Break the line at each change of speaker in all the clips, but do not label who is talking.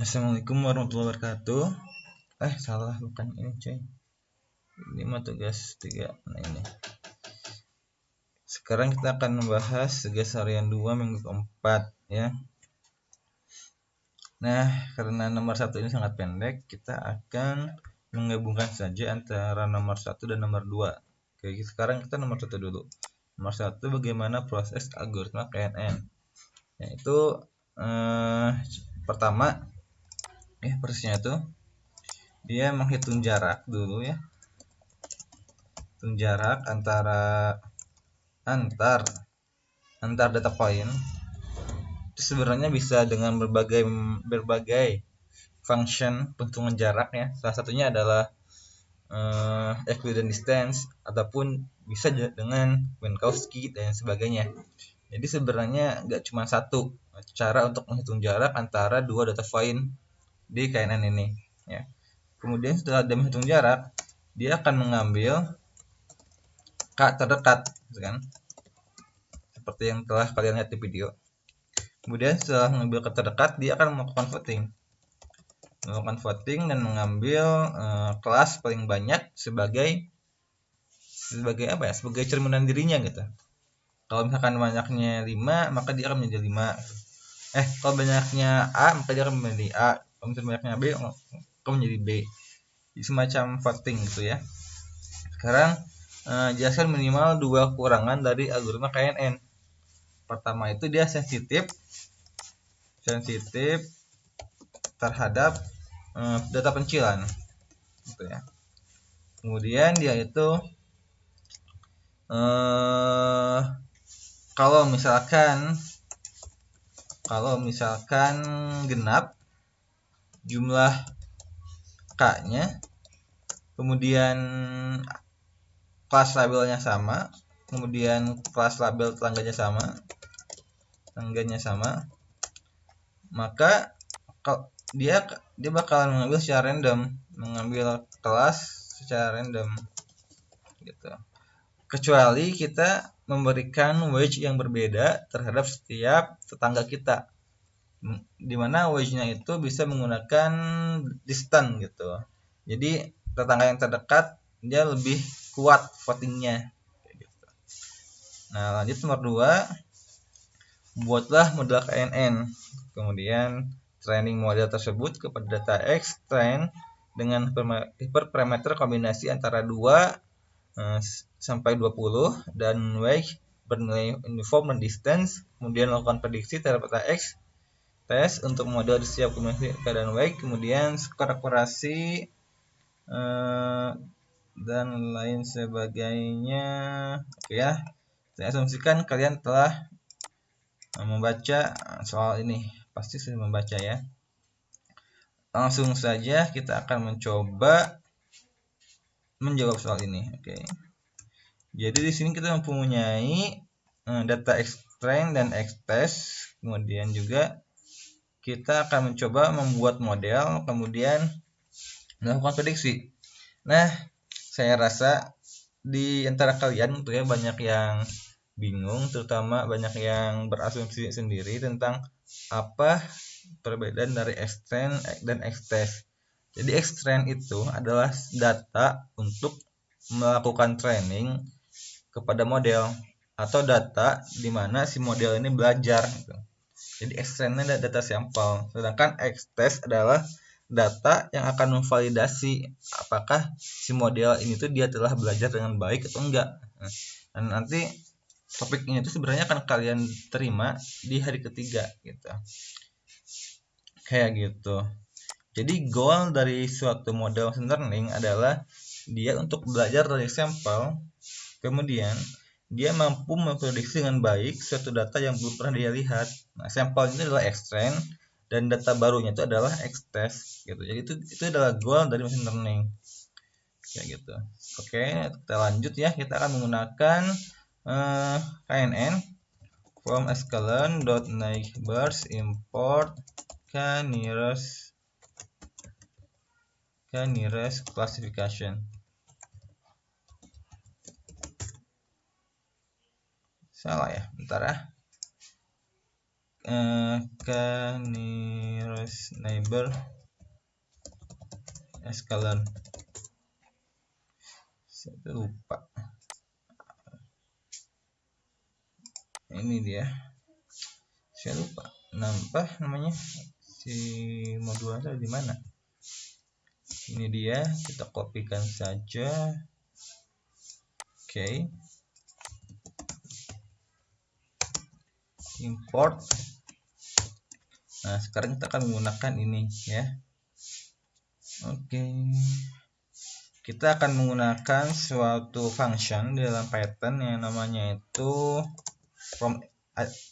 Assalamualaikum warahmatullahi wabarakatuh. Salah, bukan ini cuy. Ini mah tugas 3. Nah ini. Sekarang kita akan membahas tugas harian 2 minggu keempat ya. Nah, karena nomor 1 ini sangat pendek, kita akan menggabungkan saja antara nomor 1 dan nomor 2. Oke, sekarang kita nomor 1 dulu. Nomor 1, bagaimana proses algoritma KNN. Yaitu pertama prosesnya itu dia menghitung jarak dulu ya. Hitung jarak antar data point itu sebenarnya bisa dengan berbagai function penghitungan jarak ya. Salah satunya adalah equidistance distance ataupun bisa dengan Minkowski dan sebagainya. Jadi sebenarnya nggak cuma satu cara untuk menghitung jarak antara dua data point di KNN ini ya. Kemudian setelah dia menghitung jarak, dia akan mengambil K terdekat kan, seperti yang telah kalian lihat di video. Kemudian setelah mengambil K terdekat, dia akan melakukan voting dan mengambil kelas paling banyak sebagai apa ya, sebagai cerminan dirinya gitu. Kalau misalkan banyaknya 5, maka dia akan menjadi 5. Kalau banyaknya A, maka dia akan menjadi A. Kalau misalkan banyaknya B, akan menjadi B. Jadi semacam voting gitu ya. Sekarang jelaskan minimal 2 kekurangan dari algoritma KNN. Pertama itu dia sensitif terhadap data pencilan gitu ya. Kemudian dia itu kalau misalkan genap jumlah K-nya, kemudian kelas labelnya sama, kemudian kelas label tetangganya sama, maka dia bakalan mengambil kelas secara random gitu. Kecuali kita memberikan wedge yang berbeda terhadap setiap tetangga kita, dimana wedge-nya itu bisa menggunakan distance gitu. Jadi tetangga yang terdekat dia lebih kuat votingnya gitu. Nah, lanjut nomor 2, buatlah model KNN. Kemudian training model tersebut kepada data X train dengan hiperparameter kombinasi antara 2 sampai 20 dan Y bernilai uniform dan distance. Kemudian lakukan prediksi terhadap data X, tes untuk model di setiap kombinasi K dan Y, kemudian skor akurasi dan lain sebagainya. Oke ya, saya asumsikan kalian telah membaca soal ini, pasti sudah membaca ya. Langsung saja kita akan mencoba menjawab soal ini. Oke. Jadi di sini kita mempunyai data X-train dan X-test. Kemudian juga kita akan mencoba membuat model, kemudian melakukan prediksi. Nah, saya rasa di antara kalian tuh ya banyak yang bingung, terutama banyak yang berasumsi sendiri tentang apa perbedaan dari X-train dan X-test. Jadi X-train itu adalah data untuk melakukan training kepada model atau data di mana si model ini belajar gitu. Jadi X-train-nya adalah data sampel, sedangkan X-test adalah data yang akan memvalidasi apakah si model ini tuh dia telah belajar dengan baik atau enggak. Dan nanti topik ini tuh sebenarnya akan kalian terima di hari ketiga gitu. Kayak gitu. Jadi goal dari suatu model machine learning adalah dia untuk belajar dari sampel, kemudian dia mampu memprediksi dengan baik suatu data yang belum pernah dia lihat. Nah, sampel ini adalah X-train dan data barunya itu adalah X-test gitu. Jadi itu adalah goal dari machine learning. Kayak gitu. Oke, kita lanjut ya. Kita akan menggunakan KNN from sklearn.neighbors import nearest classification. Salah ya, bentar ya. nearest neighbor escalon. Saya lupa. Ini dia. Saya lupa. Namanya si modulnya di mana? Ini dia. Kita kopikan saja. Oke. Import. Nah, sekarang kita akan menggunakan ini ya. Oke. Kita akan menggunakan suatu function di dalam Python yang namanya itu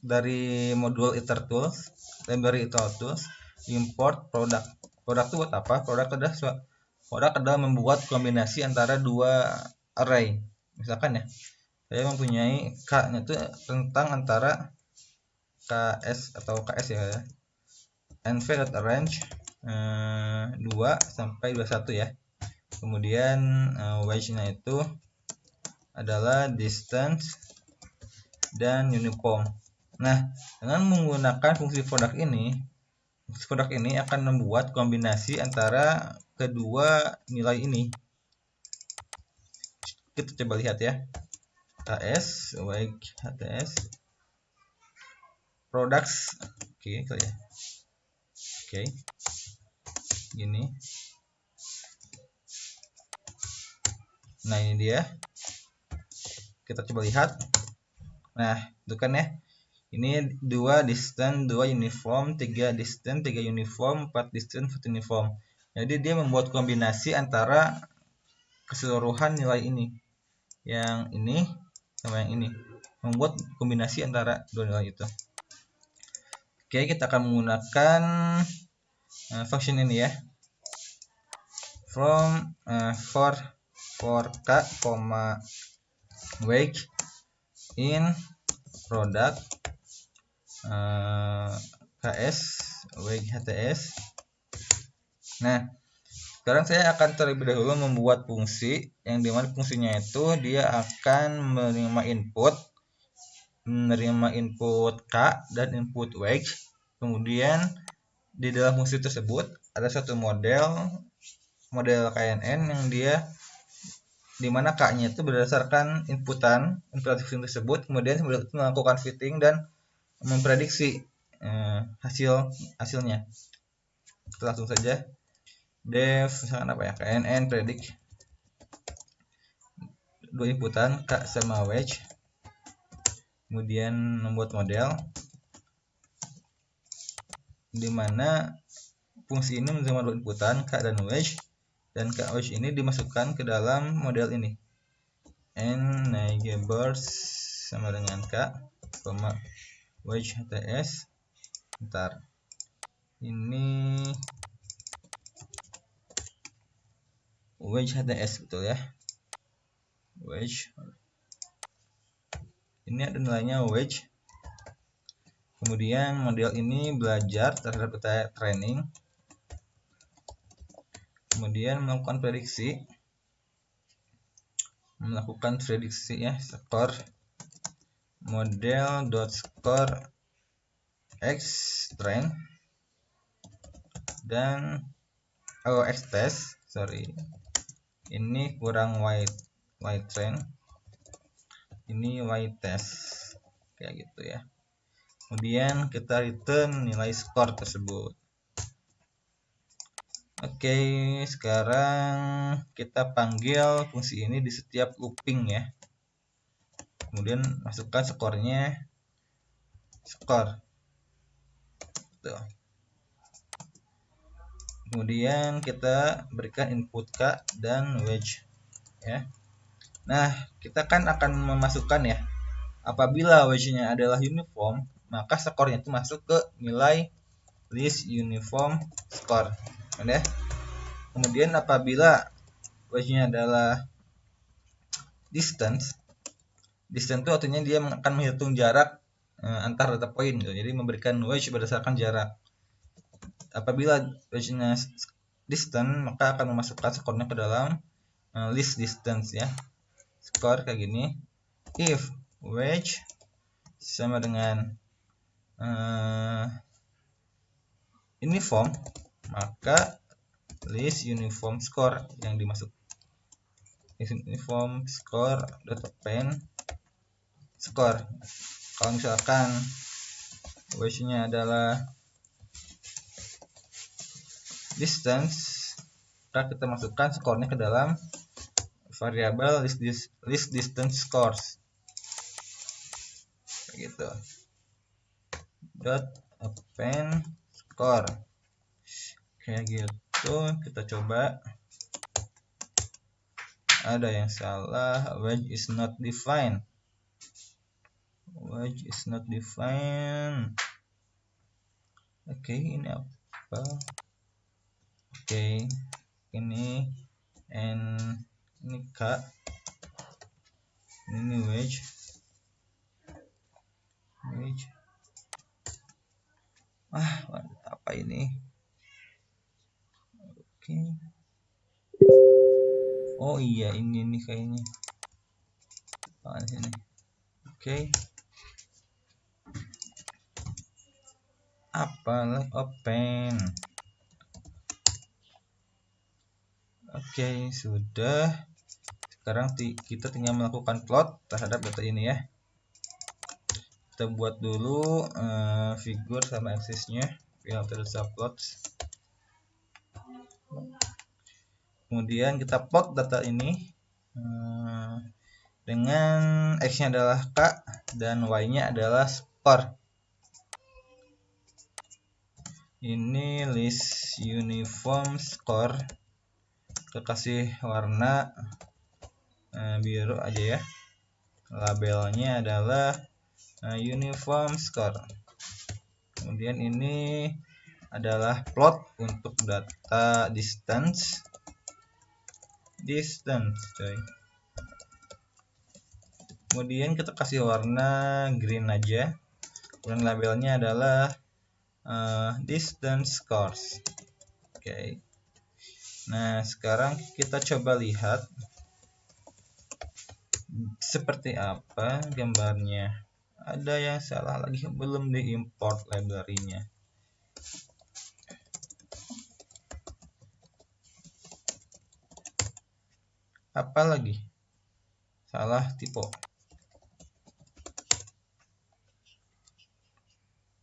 dari modul itertools, library itertools, import product. Produk itu buat apa? Produk adalah membuat kombinasi antara dua array. Misalkan ya, saya mempunyai k-nya itu rentang antara ks atau ks ya, nv.arrange 2 sampai 21 ya. Kemudian wedge-nya itu adalah distance dan uniform. Nah, dengan menggunakan fungsi product ini akan membuat kombinasi antara kedua nilai ini. Kita coba lihat ya. ks wedge hts products. Oke, ya. Oke. Gini. Nah, ini dia. Kita coba lihat. Nah, itu kan ya. Ini 2 distance, 2 uniform, 3 distance, 3 uniform, 4 distance, 4 uniform. Jadi dia membuat kombinasi antara keseluruhan nilai ini. Yang ini sama yang ini. Membuat kombinasi antara dua nilai itu. Oke, kita akan menggunakan function ini ya. From for k, wedge in product ks wedge hts. Nah, sekarang saya akan terlebih dahulu membuat fungsi yang dimana fungsinya itu dia akan menerima input k dan input wedge. Kemudian di dalam fungsi tersebut ada satu model KNN yang dia dimana k-nya itu berdasarkan inputan fungsi tersebut, kemudian model itu melakukan fitting dan memprediksi hasilnya. Kita langsung saja def misalkan apa ya, knn predict dua inputan k sama wedge, kemudian membuat model dimana fungsi ini menerima dua inputan k dan wedge, dan k wedge ini dimasukkan ke dalam model ini. N neighbors sama dengan k, wedge hts. Bentar. Ini wedge hts betul ya. Wedge. Ini ada nilainya wedge. Kemudian model ini belajar terhadap data training. Kemudian melakukan prediksi ya, skor model.score x train dan x test, ini kurang y train, ini y test, kayak gitu ya. Kemudian kita return nilai skor tersebut. Oke, sekarang kita panggil fungsi ini di setiap looping ya. Kemudian masukkan skornya, skor. Tuh. Kemudian kita berikan input k dan wedge ya. Nah, kita kan akan memasukkan ya. Apabila wedge-nya adalah uniform, maka skornya itu masuk ke nilai list uniform score. Ya. Kemudian apabila wedge-nya adalah distance itu artinya dia akan menghitung jarak antar data point gitu. Jadi memberikan wedge berdasarkan jarak. Apabila wedge-nya distance, maka akan memasukkan skornya ke dalam list distance ya. Skor kayak gini. If wedge sama dengan uniform, maka list uniform score yang dimaksud uniform score .append score. Kalau misalkan wedge-nya adalah distance, maka kita masukkan skornya ke dalam variabel list distance scores gitu. .append score kayak gitu. Kita coba. Ada yang salah, wedge is not defined. Wedge is not defined. Oke, ini apa? Oke, ini N, ini K, ini wedge. Apa ini? Oke. Oh iya, ini nih kayaknya. Sini. Oke. Apa open? Oke, sudah. Sekarang kita tinggal melakukan plot terhadap data ini ya. Kita buat dulu figur sama aksesnya, filter subplots. Kemudian kita plot data ini dengan x-nya adalah K dan y-nya adalah score. Ini list uniform score. Kita kasih warna biru aja ya. Labelnya adalah uniform score. Kemudian ini adalah plot untuk data distance coy. Kemudian kita kasih warna green aja. Kemudian labelnya adalah distance scores. Oke. Nah, sekarang kita coba lihat seperti apa gambarnya. Ada yang salah lagi, belum diimport library-nya. Apa lagi? Salah tipe.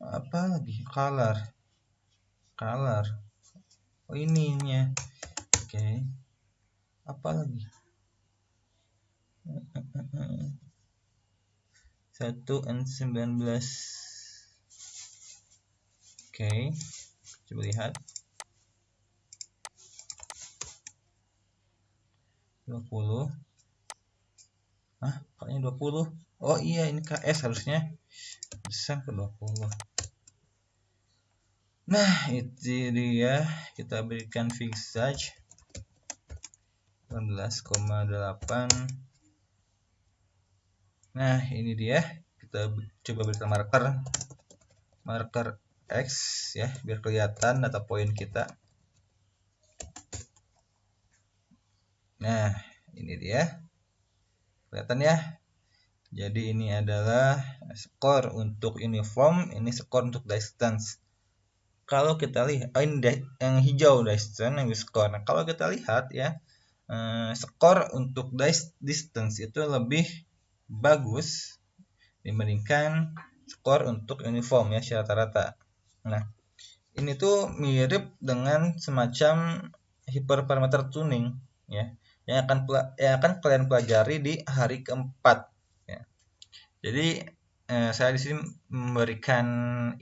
Apa lagi? Color. Oh, ininya. Oke. Apa lagi? 1/19. Oke. Coba lihat. 20. Kayaknya 20. Oh iya, ini KS harusnya besar ke 20. Nah, itu dia. Kita berikan fix size 18,8. Nah, ini dia. Kita coba berikan marker X ya, biar kelihatan data poin kita. Nah, ini dia. Kelihatan ya. Jadi ini adalah skor untuk uniform, ini skor untuk distance. Kalau kita lihat, ini yang hijau distance, yang skor. Nah, kalau kita lihat ya, skor untuk distance itu lebih bagus dibandingkan skor untuk uniform ya, secara rata. Nah, ini tuh mirip dengan semacam hyperparameter tuning ya, yang akan kalian pelajari di hari keempat ya. Jadi saya di sini memberikan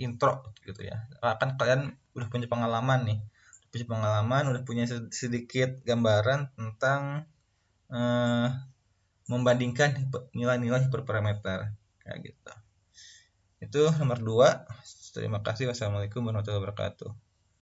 intro gitu ya. Akan kalian udah punya pengalaman nih, udah punya sedikit gambaran tentang membandingkan nilai-nilai hyperparameter kayak gitu. Itu nomor 2. Terima kasih. Wassalamualaikum warahmatullahi wabarakatuh.